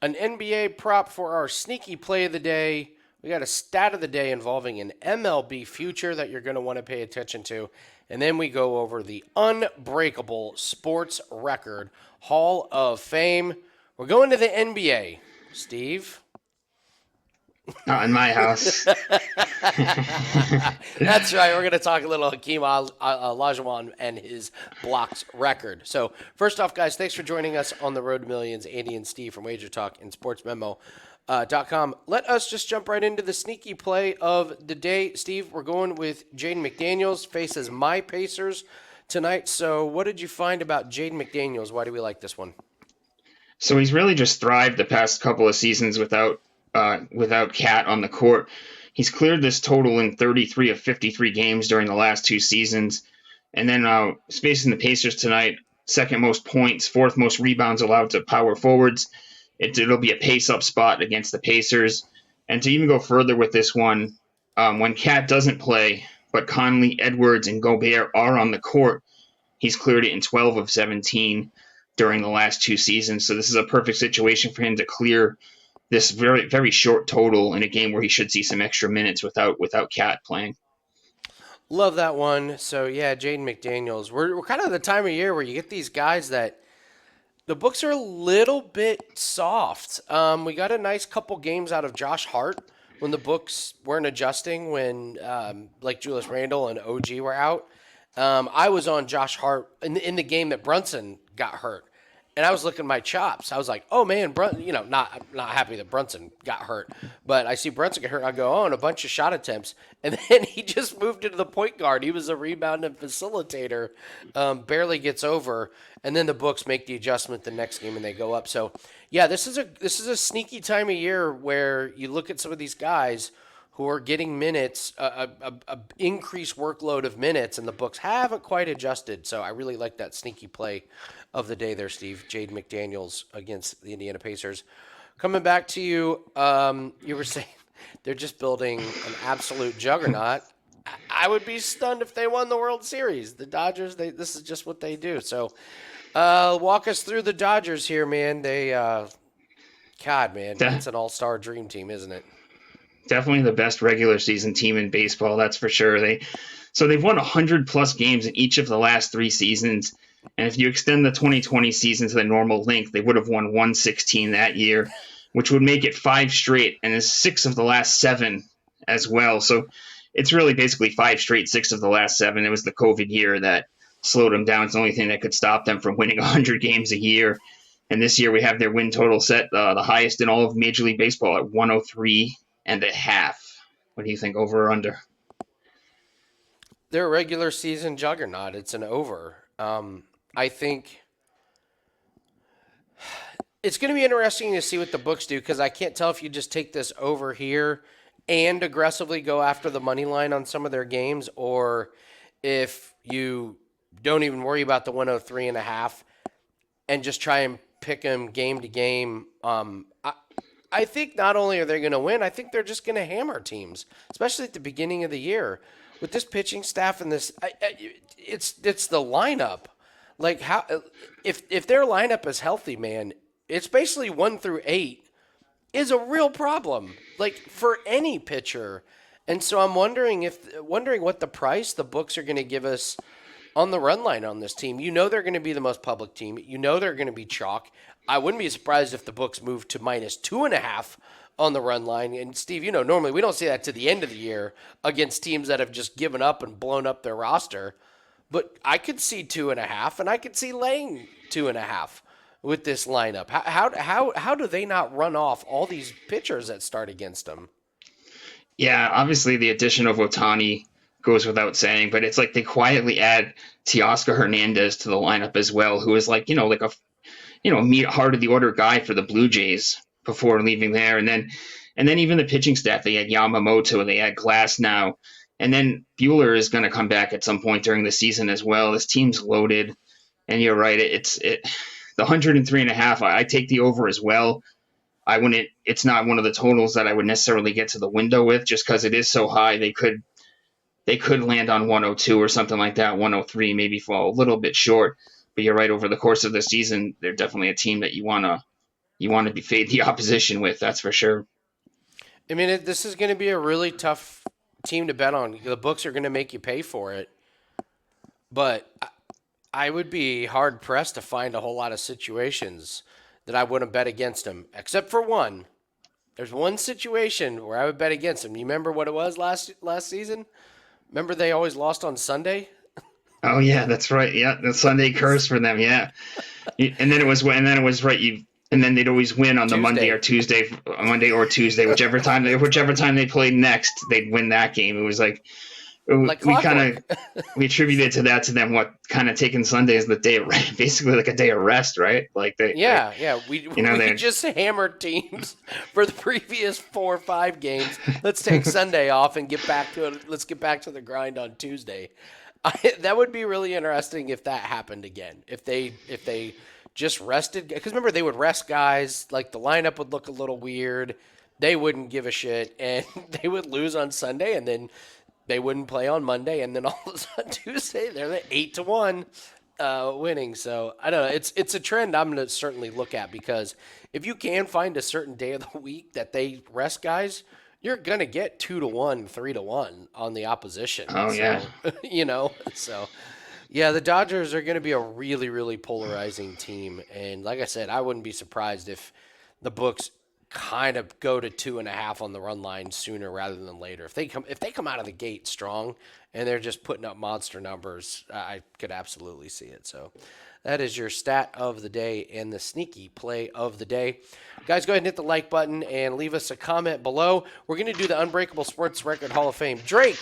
an NBA prop for our sneaky play of the day. We got a stat of the day involving an MLB future that you're going to want to pay attention to. And then we go over the Unbreakable Sports Record Hall of Fame. We're going to the NBA. Steve? Not in my house. That's right. We're going to talk a little Hakeem Olajuwon and his blocks record. So, first off, guys, thanks for joining us on the Road to Millions. Andy and Steve from WagerTalk and SportsMemo.com. Let us just jump right into the sneaky play of the day. Steve, we're going with Jaden McDaniels, faces my Pacers tonight. So, what did you find about Jaden McDaniels? Why do we like this one? So he's really just thrived the past couple of seasons without Cat on the court. He's cleared this total in 33 of 53 games during the last two seasons. And then facing the Pacers tonight, second most points, fourth most rebounds allowed to power forwards. It'll be a pace-up spot against the Pacers. And to even go further with this one, when Cat doesn't play, but Conley, Edwards, and Gobert are on the court, he's cleared it in 12 of 17 during the last two seasons. So this is a perfect situation for him to clear this very, very short total in a game where he should see some extra minutes without Cat playing. Love that one. So, yeah, Jaden McDaniels. We're kind of at the time of year where you get these guys that the books are a little bit soft. We got a nice couple games out of Josh Hart when the books weren't adjusting when like Julius Randle and OG were out. I was on Josh Hart in the game that Brunson got hurt. And I was looking at my chops. I was like, "Oh man, not happy that Brunson got hurt." But I see Brunson get hurt. I go, "Oh, and a bunch of shot attempts." And then he just moved into the point guard. He was a rebound and facilitator. Barely gets over. And then the books make the adjustment the next game and they go up. So yeah, this is a sneaky time of year where you look at some of these guys who are getting minutes, a increased workload of minutes, and the books haven't quite adjusted. So I really like that sneaky play of the day there, Steve. Jade McDaniels against the Indiana Pacers. Coming back to you, you were saying they're just building an absolute juggernaut. I would be stunned if they won the World Series. The Dodgers, this is just what they do. So walk us through the Dodgers here, man. God, man, it's an all-star dream team, isn't it? Definitely the best regular season team in baseball, that's for sure. They've won 100 plus games in each of the last three seasons. And if you extend the 2020 season to the normal length, they would have won 116 that year, which would make it 5 straight, and is 6 of the last 7 as well. So it's really basically 5 straight, 6 of the last 7. It was the COVID year that slowed them down. It's the only thing that could stop them from winning 100 games a year. And this year we have their win total set the highest in all of Major League Baseball at 103.5. What do you think, over or under? They're a regular season juggernaut. It's an over. I think it's going to be interesting to see what the books do because I can't tell if you just take this over here and aggressively go after the money line on some of their games, or if you don't even worry about the 103.5 and just try and pick them game to game. I think not only are they going to win, I think they're just going to hammer teams, especially at the beginning of the year with this pitching staff and this. It's the lineup. Like how if their lineup is healthy, man, it's basically 1 through 8 is a real problem. Like for any pitcher. And so I'm wondering what the price the books are going to give us on the run line on this team. You know they're going to be the most public team. You know they're going to be chalk. I wouldn't be surprised if the books move to -2.5 on the run line. And Steve, normally we don't see that to the end of the year against teams that have just given up and blown up their roster. But I could see 2.5, and I could see laying 2.5 with this lineup. How do they not run off all these pitchers that start against them? Yeah, obviously the addition of Otani goes without saying, but it's like they quietly add Teoscar Hernandez to the lineup as well, who is like a meet heart of the order guy for the Blue Jays before leaving there, and then even the pitching staff, they had Yamamoto, they had Glass now, and then Buehler is going to come back at some point during the season as well. This team's loaded, and you're right, the 103.5. I take the over as well. I wouldn't. It's not one of the totals that I would necessarily get to the window with, just because it is so high. They could land on 102 or something like that, 103, maybe fall a little bit short. But you're right. Over the course of the season, they're definitely a team that you want to you want to fade the opposition with. That's for sure. I mean, this is going to be a really tough team to bet on. The books are going to make you pay for it, but I would be hard pressed to find a whole lot of situations that I wouldn't bet against them, except for one. There's one situation where I would bet against them. You remember what it was last season? Remember they always lost on Sunday? Oh yeah, that's right. Yeah, the Sunday curse for them. Yeah, and then it was right. And then they'd always win on the Monday or Tuesday, whichever time they played next, they'd win that game. It was like Like we kind clockwork. of we attributed to them what kind of taking Sunday as the day of basically like a day of rest, right? Like they Yeah, yeah. We you know we they just hammered teams for the previous 4 or 5 games. Let's take Sunday off and get back to it. Let's get back to the grind on Tuesday. That would be really interesting if that happened again. If they just rested, because remember they would rest guys. Like the lineup would look a little weird. They wouldn't give a shit, and they would lose on Sunday, and then they wouldn't play on Monday, and then all of a sudden Tuesday they're the 8-1 winning. So I don't know. It's a trend I'm going to certainly look at, because if you can find a certain day of the week that they rest guys, you're going to get 2-1, 3-1 on the opposition. oh So yeah. so yeah, the Dodgers are going to be a really really polarizing team, and like I said, I wouldn't be surprised if the books kind of go to 2.5 on the run line sooner rather than later. If they come out of the gate strong and they're just putting up monster numbers, I could absolutely see it. So that is your stat of the day and the sneaky play of the day. Guys, go ahead and hit the like button and leave us a comment below. We're going to do the Unbreakable Sports Record Hall of Fame. Drake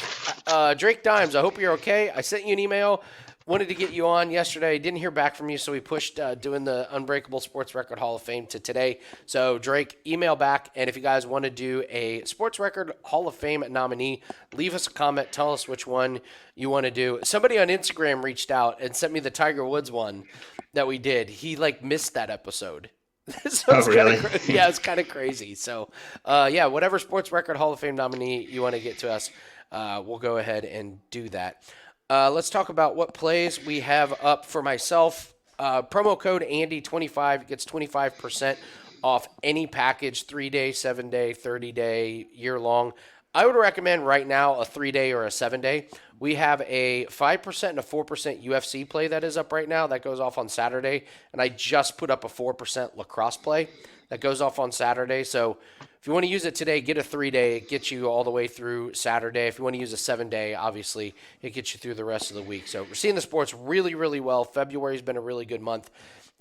Dimes, I hope you're okay. I sent you an email. Wanted to get you on yesterday. Didn't hear back from you, so we pushed doing the Unbreakable Sports Record Hall of Fame to today. So, Drake, email back. And if you guys want to do a Sports Record Hall of Fame nominee, leave us a comment. Tell us which one you want to do. Somebody on Instagram reached out and sent me the Tiger Woods one that we did. He, missed that episode. So Oh it's kind really? of yeah, it's kind of crazy. So, yeah, whatever Sports Record Hall of Fame nominee you want to get to us, we'll go ahead and do that. Let's talk about what plays we have up for myself. Promo code Andy25 gets 25% off any package, 3-day, 7-day, 30-day, year-long. I would recommend right now a 3-day or a 7-day. We have a 5% and a 4% UFC play that is up right now. That goes off on Saturday. And I just put up a 4% lacrosse play that goes off on Saturday. So if you want to use it today, get a 3-day. It gets you all the way through Saturday. If you want to use a 7-day, obviously, it gets you through the rest of the week. So we're seeing the sports really, really well. February's been a really good month.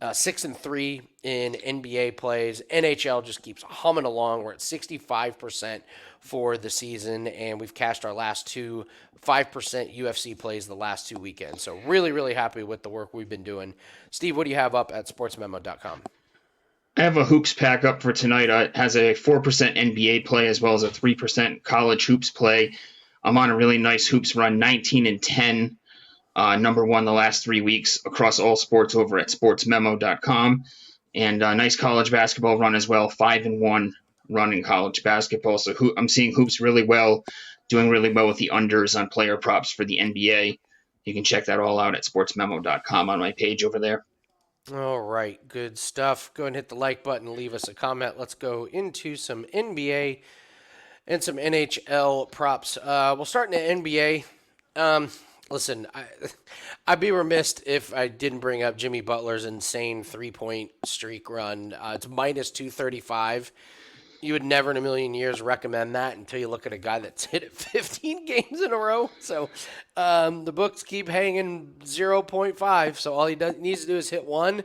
6-3 in NBA plays. NHL just keeps humming along. We're at 65% for the season, and we've cashed our last 5% UFC plays the last 2 weekends. So really, really happy with the work we've been doing. Steve, what do you have up at sportsmemo.com? I have a hoops pack up for tonight. It has a 4% NBA play as well as a 3% college hoops play. I'm on a really nice hoops run, 19-10, number one the last 3 weeks across all sports over at sportsmemo.com. And a nice college basketball run as well, 5-1 run in college basketball. So I'm seeing hoops really well, doing really well with the unders on player props for the NBA. You can check that all out at sportsmemo.com on my page over there. All right, good stuff. Go ahead and hit the like button, leave us a comment. Let's go into some NBA and some NHL props. We'll start in the NBA. Listen, I'd be remiss if I didn't bring up Jimmy Butler's insane 3-point streak run. It's minus 235. You would never in a million years recommend that until you look at a guy that's hit it 15 games in a row. So the books keep hanging 0.5. So all he needs to do is hit one,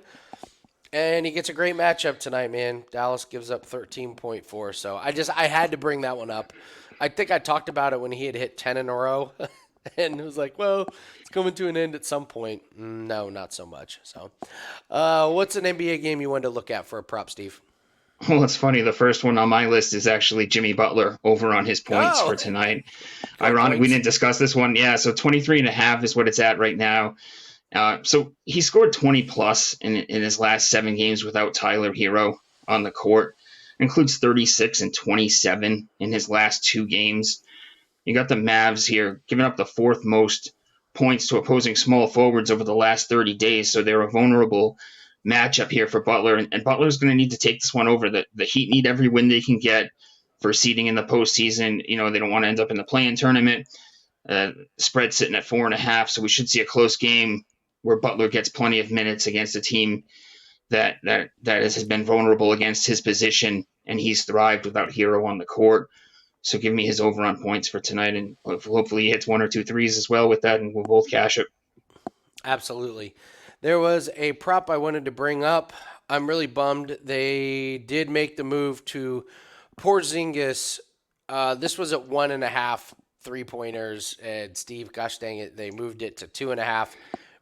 and he gets a great matchup tonight, man. Dallas gives up 13.4. So I had to bring that one up. I think I talked about it when he had hit 10 in a row. And it was like, well, it's coming to an end at some point. No, not so much. So what's an NBA game you wanted to look at for a prop, Steve? Well, it's funny. The first one on my list is actually Jimmy Butler over on his points for tonight. Ironic, we didn't discuss this one. Yeah, so 23.5 is what it's at right now. So he scored 20 plus in his last 7 games without Tyler Hero on the court. Includes 36 and 27 in his last 2 games. You got the Mavs here giving up the 4th most points to opposing small forwards over the last 30 days, so they're a vulnerable matchup here for Butler, and Butler's going to need to take this one over. The Heat need every win they can get for seeding in the postseason. They don't want to end up in the play-in tournament. Spread sitting at 4.5, so we should see a close game where Butler gets plenty of minutes against a team that has been vulnerable against his position, and he's thrived without Hero on the court. So give me his over on points for tonight, and hopefully he hits one or two threes as well with that, and we'll both cash it. Absolutely. There was a prop I wanted to bring up. I'm really bummed they did make the move to Porzingis. This was at 1.5 3-pointers, and Steve, gosh dang it, they moved it to 2.5.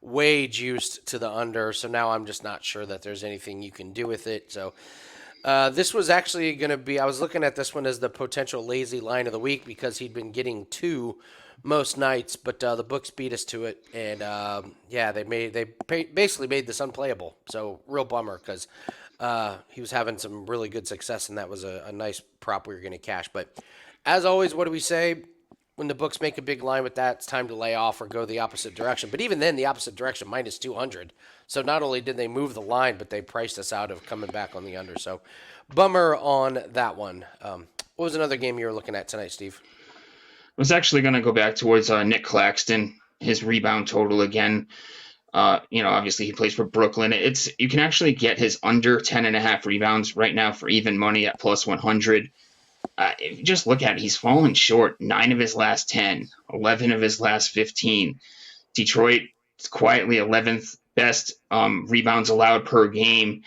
Way juiced to the under, so now I'm just not sure that there's anything you can do with it. So this was actually going to be. I was looking at this one as the potential lazy line of the week because he'd been getting two most nights, but the books beat us to it, and yeah, basically made this unplayable. So real bummer because he was having some really good success, and that was a nice prop we were going to cash. But as always, what do we say? When the books make a big line with that, it's time to lay off or go the opposite direction. But even then, the opposite direction, minus 200. So not only did they move the line, but they priced us out of coming back on the under. So bummer on that one. What was another game you were looking at tonight, Steve? I was actually going to go back towards Nick Claxton, his rebound total again. Obviously he plays for Brooklyn. You can actually get his under 10.5 rebounds right now for even money at plus 100. If you just look at it, he's fallen short 9 of his last 10, 11 of his last 15. Detroit is quietly 11th best rebounds allowed per game,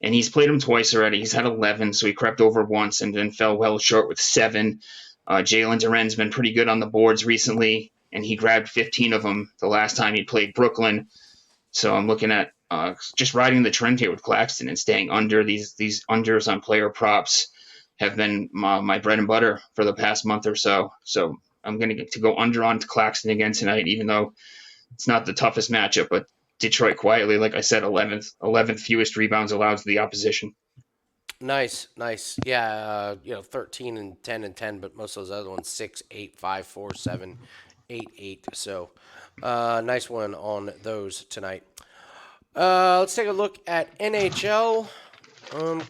and he's played them twice already. He's had 11, so he crept over once and then fell well short with 7. Jalen Duren's been pretty good on the boards recently, and he grabbed 15 of them the last time he played Brooklyn. So I'm looking at just riding the trend here with Claxton and staying under. These unders on player props have been my bread and butter for the past month or so. So I'm going to get to go under on Claxton again tonight, even though it's not the toughest matchup. But Detroit quietly, like I said, 11th fewest rebounds allowed to the opposition. Nice, nice. Yeah, 13 and 10 and 10, but most of those other ones 6, 8, 5, 4, 7, 8, 8. So nice one on those tonight. Let's take a look at NHL.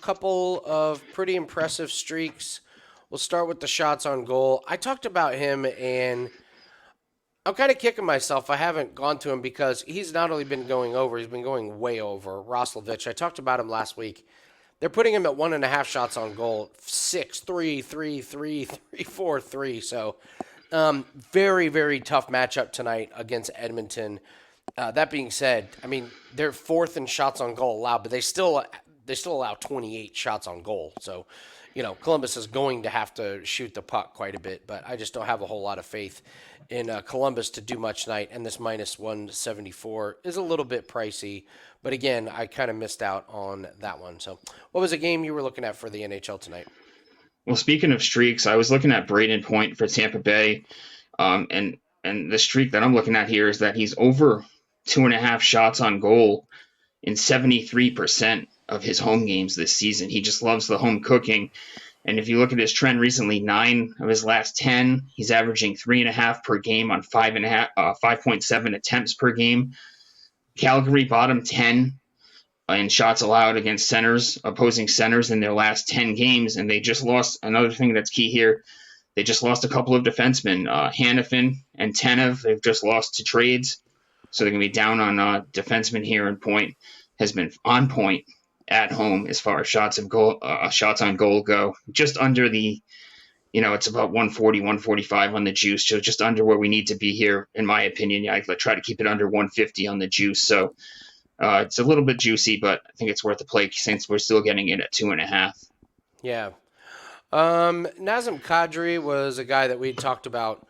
Couple of pretty impressive streaks. We'll start with the shots on goal. I talked about him, and I'm kind of kicking myself. I haven't gone to him because he's not only been going over, he's been going way over. Roslovich, I talked about him last week. They're putting him at 1.5 shots on goal, 6, 3, 3, 3, 3, 4, 3. So very, very tough matchup tonight against Edmonton. That being said, I mean, they're fourth in shots on goal allowed, but they still allow 28 shots on goal. So, Columbus is going to have to shoot the puck quite a bit, but I just don't have a whole lot of faith in Columbus to do much tonight. And this minus 174 is a little bit pricey, but again, I kind of missed out on that one. So, what was a game you were looking at for the NHL tonight? Well, speaking of streaks, I was looking at Braden Point for Tampa Bay, and the streak that I'm looking at here is that he's over 2.5 shots on goal in 73% of his home games this season. He just loves the home cooking. And if you look at his trend recently, 9 of his last 10, he's averaging 3.5 per game on 5.7 attempts per game. Calgary bottom 10 in shots allowed against opposing centers in their last 10 games, and they just lost. Another thing that's key here, they just lost a couple of defensemen, Hannafin and Tanev. They've just lost to trades, so they're going to be down on defensemen here. And Point has been on point at home as far as shots on goal go. Just under the, it's about 140, 145 on the juice, so just under where we need to be here, in my opinion. I try to keep it under 150 on the juice, so it's a little bit juicy, but I think it's worth the play since we're still getting it at 2.5. Yeah. Nazem Kadri was a guy that we talked about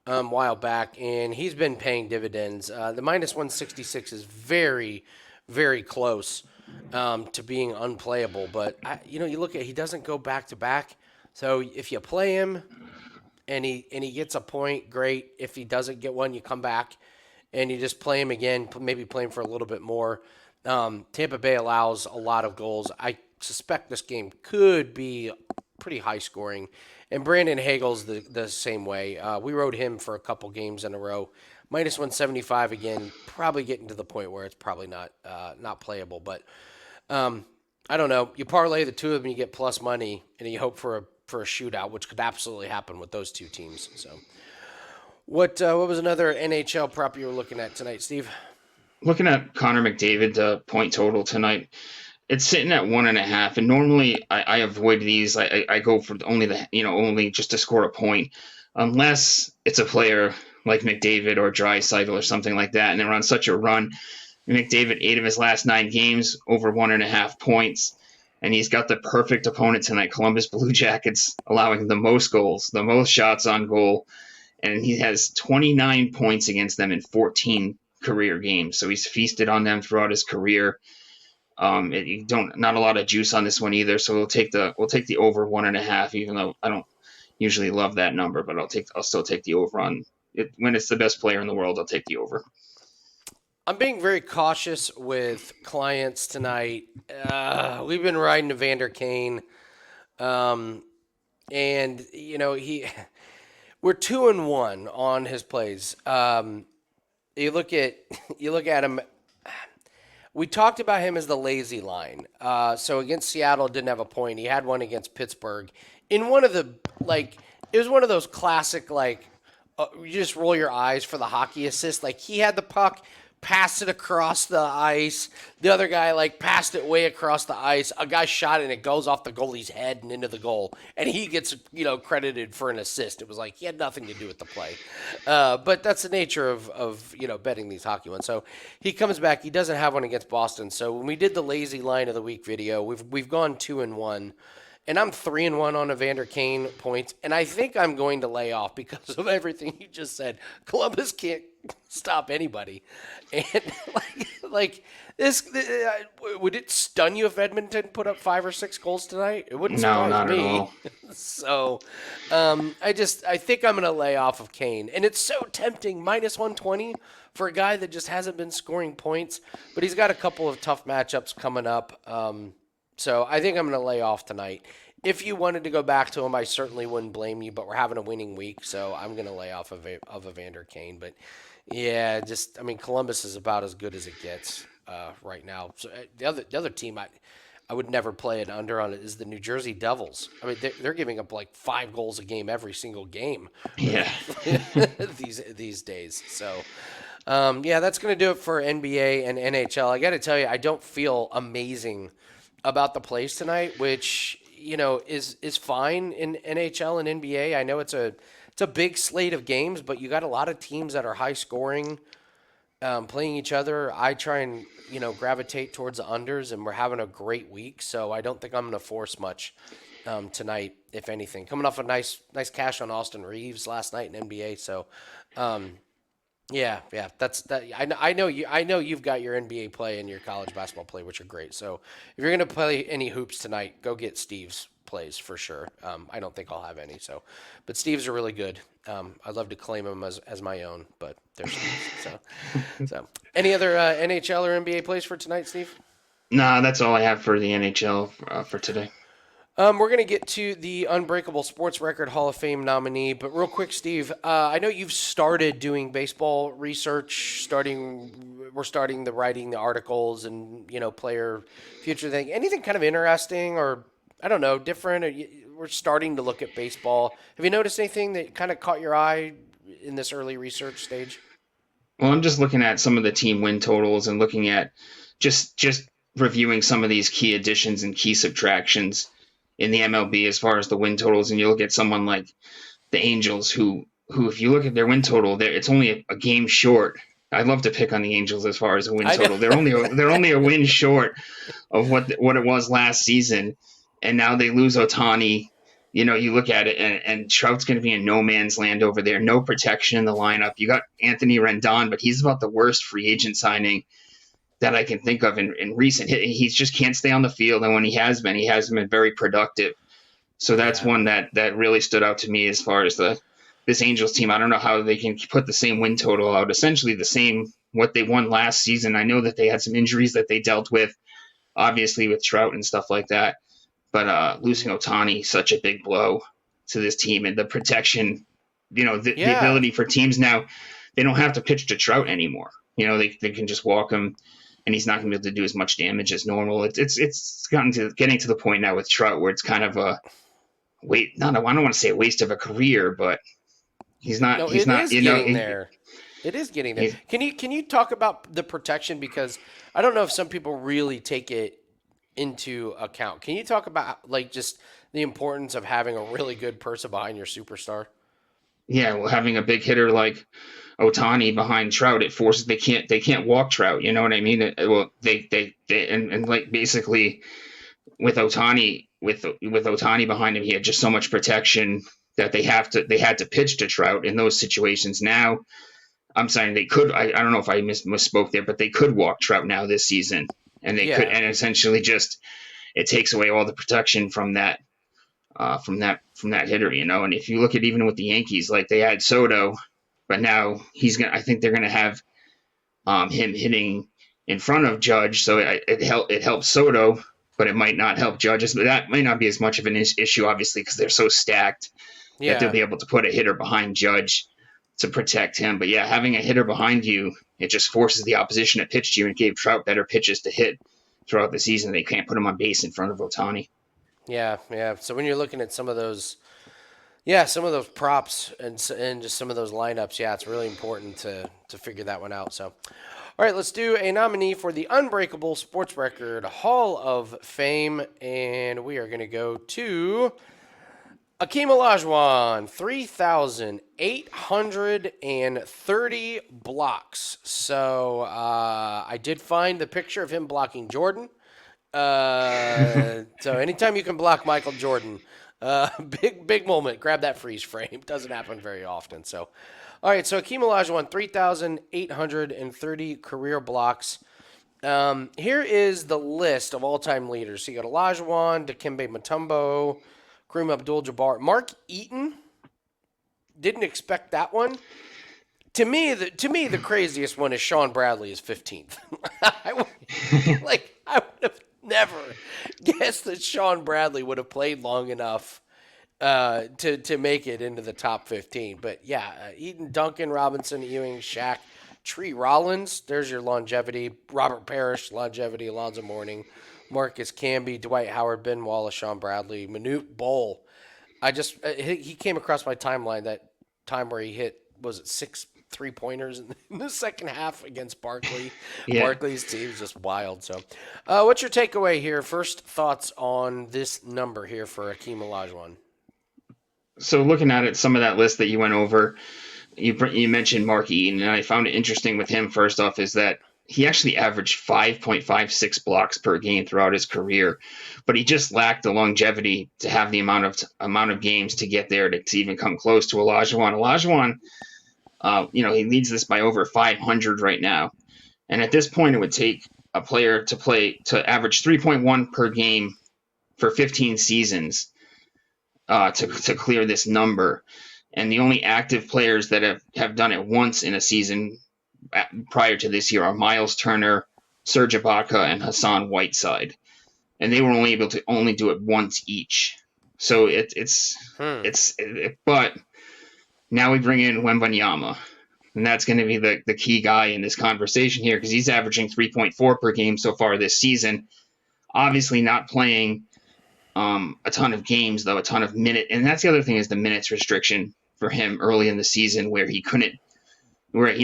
a while back, and he's been paying dividends. The minus 166 is very, very close to being unplayable. But, you look at he doesn't go back to back. So if you play him and he gets a point, great. If he doesn't get one, you come back and you just play him again, maybe play him for a little bit more. Tampa Bay allows a lot of goals. I suspect this game could be pretty high scoring. And Brandon Hagel's the same way. We rode him for a couple games in a row. Minus 175 again, probably getting to the point where it's probably not playable. But I don't know. You parlay the two of them, you get plus money, and you hope for a shootout, which could absolutely happen with those two teams. So, what was another NHL prop you were looking at tonight, Steve? Looking at Connor McDavid point total tonight, it's sitting at 1.5. And normally I avoid these. I go for only only just to score a point, unless it's a player like McDavid or Draisaitl or something like that, and they're on such a run. McDavid, 8 of his last 9 games, over 1.5 points. And he's got the perfect opponent tonight, Columbus Blue Jackets, allowing the most goals, the most shots on goal. And he has 29 points against them in 14 career games. So he's feasted on them throughout his career. You don't not a lot of juice on this one either. So we'll take the over 1.5, even though I don't usually love that number, but I'll still take the over on it when it's the best player in the world. I'll take the over. I'm being very cautious with clients tonight. We've been riding Evander Kane, um, and we're 2-1 on his plays. You look at you look at him. We talked about him as the lazy line. So against Seattle, didn't have a point. He had one against Pittsburgh. In one of the it was one of those classic you just roll your eyes for the hockey assist. Like he had the puck, passed it across the ice. The other guy passed it way across the ice. A guy shot it and it goes off the goalie's head and into the goal. And he gets credited for an assist. It was like he had nothing to do with the play. But that's the nature of betting these hockey ones. So he comes back. He doesn't have one against Boston. So when we did the lazy line of the week video, we've gone 2-1. And I'm 3-1 on Evander Kane points, and I think I'm going to lay off because of everything you just said. Columbus can't stop anybody, and this, would it stun you if Edmonton put up 5 or 6 goals tonight? It wouldn't No, surprise not me. at all. So, I think I'm going to lay off of Kane, and it's so tempting -120 for a guy that just hasn't been scoring points, but he's got a couple of tough matchups coming up. So I think I'm going to lay off tonight. If you wanted to go back to him, I certainly wouldn't blame you, but we're having a winning week, so I'm going to lay off of Evander Kane. But, yeah, Columbus is about as good as it gets right now. So the other team I would never play an under on it is the New Jersey Devils. I mean, they're giving up 5 goals a game every single game Yeah. these days. So, yeah, that's going to do it for NBA and NHL. I got to tell you, I don't feel amazing about the plays tonight, which is fine in NHL and NBA. I know it's a big slate of games, but you got a lot of teams that are high scoring, playing each other. I try and gravitate towards the unders, and we're having a great week, so I don't think I'm going to force much tonight, if anything. Coming off a nice cash on Austin Reeves last night in NBA, so. Yeah, that's that. I know you. I know you've got your NBA play and your college basketball play, which are great. So if you're gonna play any hoops tonight, go get Steve's plays for sure. I don't think I'll have any. So, but Steve's are really good. I'd love to claim them as my own, but they're Steve's. So any other NHL or NBA plays for tonight, Steve? Nah, that's all I have for the NHL for today. We're going to get to the Unbreakable Sports Record Hall of Fame nominee, but real quick, Steve, I know you've started doing baseball research, we're starting the writing the articles and, player future thing. Anything kind of interesting or, I don't know, different? We're starting to look at baseball. Have you noticed anything that kind of caught your eye in this early research stage? Well, I'm just looking at some of the team win totals and looking at just reviewing some of these key additions and key subtractions in the MLB as far as the win totals, and you look at someone like the Angels, who if you look at their win total, it's only a game short. I love to pick on the Angels as far as a win total. They're only a win short of what it was last season, and now they lose Otani. You look at it, and Trout's going to be in no man's land over there. No protection in the lineup. You got Anthony Rendon, but he's about the worst free agent signing that I can think of in recent. He just can't stay on the field, and when he has been very productive. So that's one that really stood out to me as far as this Angels team. I don't know how they can put the same win total out, essentially the same what they won last season. I know that they had some injuries that they dealt with, obviously with Trout and stuff like that. But losing Otani, such a big blow to this team, and the protection, the ability for teams now, they don't have to pitch to Trout anymore. They can just walk him and he's not going to be able to do as much damage as normal. It's getting to the point now with Trout where it's kind of a wait. Not I don't want to say a waste of a career, but No, he's it not is you know getting there. It is getting there. he's Can you talk about the protection, because I don't know if some people really take it into account. Can you talk about like just the importance of having a really good person behind your superstar? yeah, well, having a big hitter like Otani behind Trout, it forces they can't walk Trout. You know what I mean? Well, they and like basically with Otani behind him, he had just so much protection that they had to pitch to Trout in those situations. Now, I'm saying they could. I don't know if I misspoke there, but they could walk Trout now this season, and they could, Yeah, and essentially just it takes away all the protection from that hitter, you know. And if you look at even with the Yankees, like they had Soto, but now he's gonna. I think they're gonna have him hitting in front of Judge, so it helps Soto, but it might not help Judge. But that might not be as much of an issue, obviously, because they're so stacked that they'll yeah, be able to put a hitter behind Judge to protect him. But yeah, having a hitter behind you, it just forces the opposition to pitch to you and gave Trout better pitches to hit throughout the season. They can't put him on base in front of Otani. yeah. So when you're looking at some of those, yeah, some of those props and just some of those lineups, yeah, it's really important to figure that one out. So, all right, let's do a nominee for the Unbreakable Sports Record Hall of Fame, and we are going to go to Hakeem Olajuwon, 3,830 blocks. So I did find the picture of him blocking Jordan. So anytime you can block Michael Jordan, big moment. Grab that freeze frame. Doesn't happen very often. So, all right. So Hakeem Olajuwon, 3,830 career blocks. Here is the list of all-time leaders. So you got Olajuwon, Dikembe Mutombo, Kareem Abdul-Jabbar, Mark Eaton. Didn't expect that one. To me, the craziest one is Sean Bradley is 15th. I would have never guessed that Sean Bradley would have played long enough to make it into the top 15. But yeah, Eaton, Duncan, Robinson, Ewing, Shaq, Tree Rollins. There's your longevity. Robert Parrish, longevity. Alonzo Mourning, Marcus Camby, Dwight Howard, Ben Wallace, Sean Bradley, Manute Bol. I just he came across my timeline that time where he hit, was it 6 3-pointers in the second half against Barkley. Yeah. Barkley's team is just wild. So, what's your takeaway here? First thoughts on this number here for Hakeem Olajuwon? So looking at it, some of that list that you went over, you mentioned Mark Eaton, and I found it interesting with him. First off, is that he actually averaged 5.56 blocks per game throughout his career, but he just lacked the longevity to have the amount of games to get there to even come close to Olajuwon. Olajuwon, he leads this by over 500 right now, and at this point, it would take a player to average 3.1 per game for 15 seasons to clear this number. And the only active players that have done it once in a season prior to this year are Miles Turner, Serge Ibaka, and Hassan Whiteside, and they were only able to do it once each. So Hmm. but now we bring in Wembanyama, and that's going to be the key guy in this conversation here because he's averaging 3.4 per game so far this season. Obviously, not playing a ton of games though, a ton of minutes, and that's the other thing is the minutes restriction for him early in the season where he couldn't where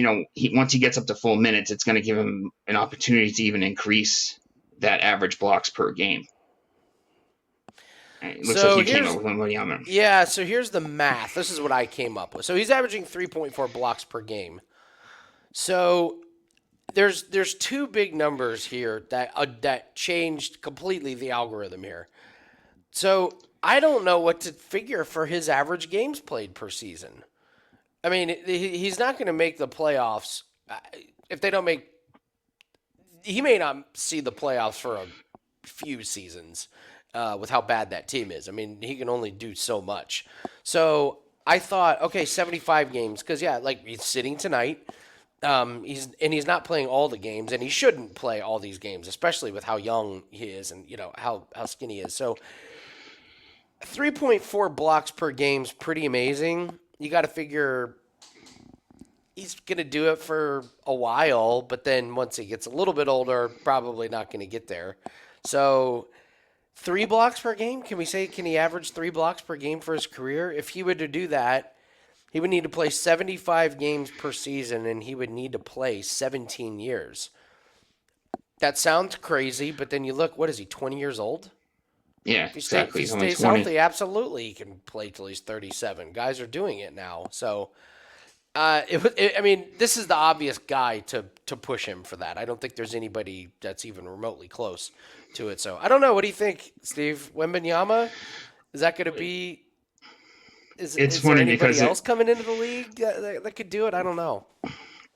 once he gets up to full minutes, it's going to give him an opportunity to even increase that average blocks per game. And it looks like So you came up here's with one money on him. Yeah, so here's the math. This is what I came up with. So he's averaging 3.4 blocks per game. So there's two big numbers here that changed completely the algorithm here. So I don't know what to figure for his average games played per season. I mean, he's not going to make the playoffs if they don't make. He may not see the playoffs for a few seasons with how bad that team is. I mean, he can only do so much. So I thought, okay, 75 games, because yeah, like he's sitting tonight. He's not playing all the games, and he shouldn't play all these games, especially with how young he is and how skinny he is. So 3.4 blocks per game is pretty amazing. You got to figure he's going to do it for a while, but then once he gets a little bit older, probably not going to get there. So 3 blocks per game, can he average 3 blocks per game for his career? If he were to do that, he would need to play 75 games per season, and he would need to play 17 years. That sounds crazy, but then you look, what is he, 20 years old? Yeah, If exactly. he He's only stays 20. healthy, absolutely he can play till he's 37. Guys are doing it now. So, I mean, this is the obvious guy to push him for that. I don't think there's anybody that's even remotely close to it. So, I don't know. What do you think, Steve? Wembanyama? Is that going to be? It's Is there funny anybody because else coming into the league that could do it? I don't know.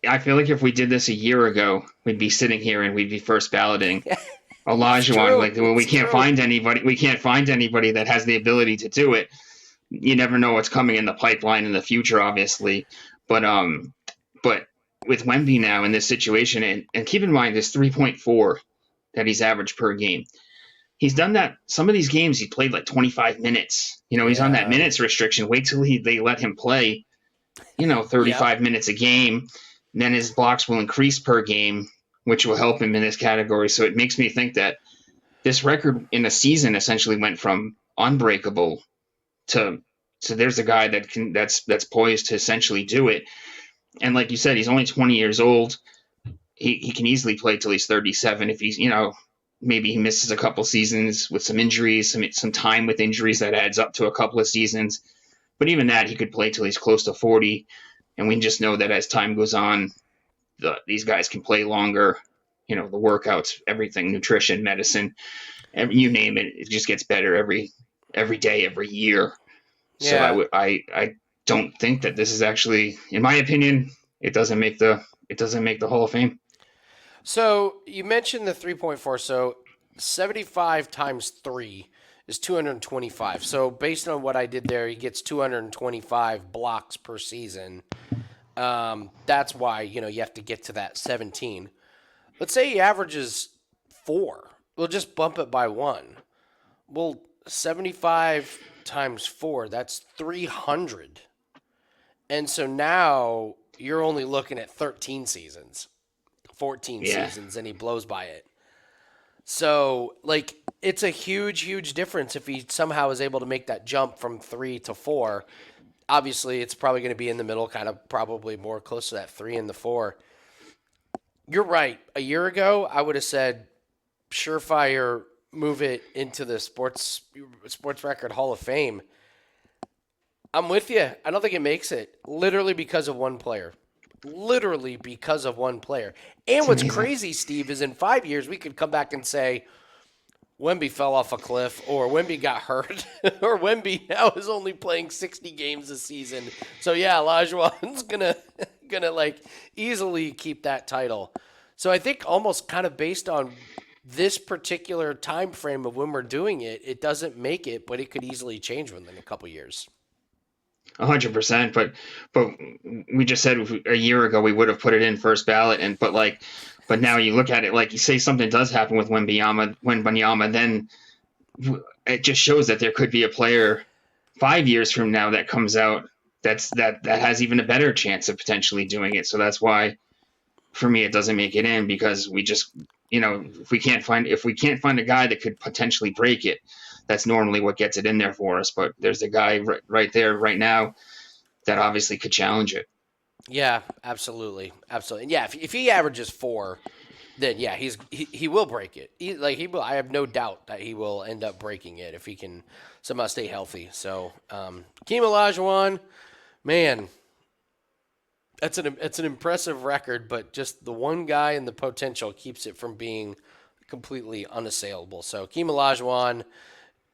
I feel like if we did this a year ago, we'd be sitting here and we'd be first balloting Yeah, it's Olajuwon. true. Like, well, we It's can't true. find anybody. We can't find anybody that has the ability to do it. You never know what's coming in the pipeline in the future, obviously. But but with Wemby now in this situation, and keep in mind this 3.4 that he's averaged per game. He's done that. Some of these games he played like 25 minutes. He's on that Yeah. minutes restriction. Wait till they let him play, Yep. 35 minutes a game. Then his blocks will increase per game, which will help him in this category. So it makes me think that this record in a season essentially went from unbreakable to there's a guy that's poised to essentially do it. And like you said, he's only 20 years old. He can easily play till he's 37 if he's maybe he misses a couple seasons with some injuries, some time with injuries that adds up to a couple of seasons. But even that, he could play till he's close to 40. And we just know that as time goes on, these guys can play longer. The workouts, everything, nutrition, medicine, you name it, it just gets better every day, every year. So Yeah. I don't think that this is actually, in my opinion, it doesn't make the Hall of Fame. So you mentioned the 3.4. So 75 times 3 is 225. So based on what I did there, he gets 225 blocks per season. That's why, you have to get to that 17. Let's say he averages 4. We'll just bump it by 1. Well, 75 times 4, that's 300. And so now you're only looking at 13 seasons, 14 Yeah, seasons, and he blows by it. So, like, it's a huge, huge difference if he somehow is able to make that jump from 3 to 4. Obviously, it's probably going to be in the middle, kind of probably more close to that 3 and the 4. You're right. A year ago, I would have said, surefire, move it into the sports record Hall of Fame. I'm with you. I don't think it makes it. Literally because of one player. Literally because of one player. And it's what's amazing. crazy, Steve, is in 5 years we could come back and say Wemby fell off a cliff, or Wemby got hurt, or Wemby now is only playing 60 games a season. So yeah, Olajuwon's gonna like easily keep that title. So I think almost kind of based on this particular time frame of when we're doing it, it doesn't make it, but it could easily change within a couple years. 100%. But we just said a year ago we would have put it in first ballot, but now you look at it like you say something does happen with Wembanyama, then it just shows that there could be a player 5 years from now that comes out that has even a better chance of potentially doing it. So that's why for me it doesn't make it in, because we just if we can't find a guy that could potentially break it, that's normally what gets it in there for us. But there's a guy right there right now that obviously could challenge it. Yeah, absolutely, absolutely. And yeah, if he averages 4, then yeah, he will break it. He will. I have no doubt that he will end up breaking it if he can somehow stay healthy. So, Hakeem Olajuwon, man, it's an impressive record, but just the one guy and the potential keeps it from being completely unassailable. So, Hakeem Olajuwon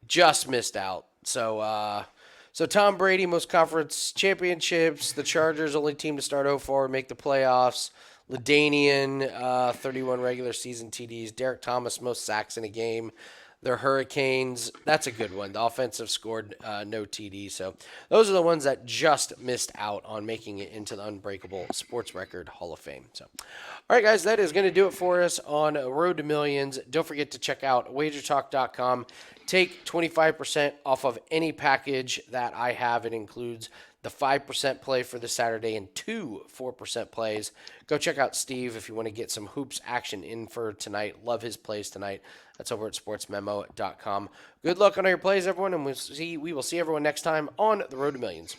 just missed out. So Tom Brady, most conference championships. The Chargers, only team to start 0-4, make the playoffs. LaDainian, 31 regular season TDs. Derek Thomas, most sacks in a game. The Hurricanes, that's a good one. The offensive scored no TD. So those are the ones that just missed out on making it into the Unbreakable Sports Record Hall of Fame. So, all right, guys, that is going to do it for us on Road to Millions. Don't forget to check out WagerTalk.com. take 25% off of any package that I have. It includes the 5% play for the Saturday and two 4% plays. Go check out Steve if you want to get some hoops action in for tonight. Love his plays tonight. That's over at sportsmemo.com. Good luck on all your plays, everyone, and we will see everyone next time on The Road to Millions.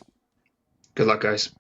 Good luck, guys.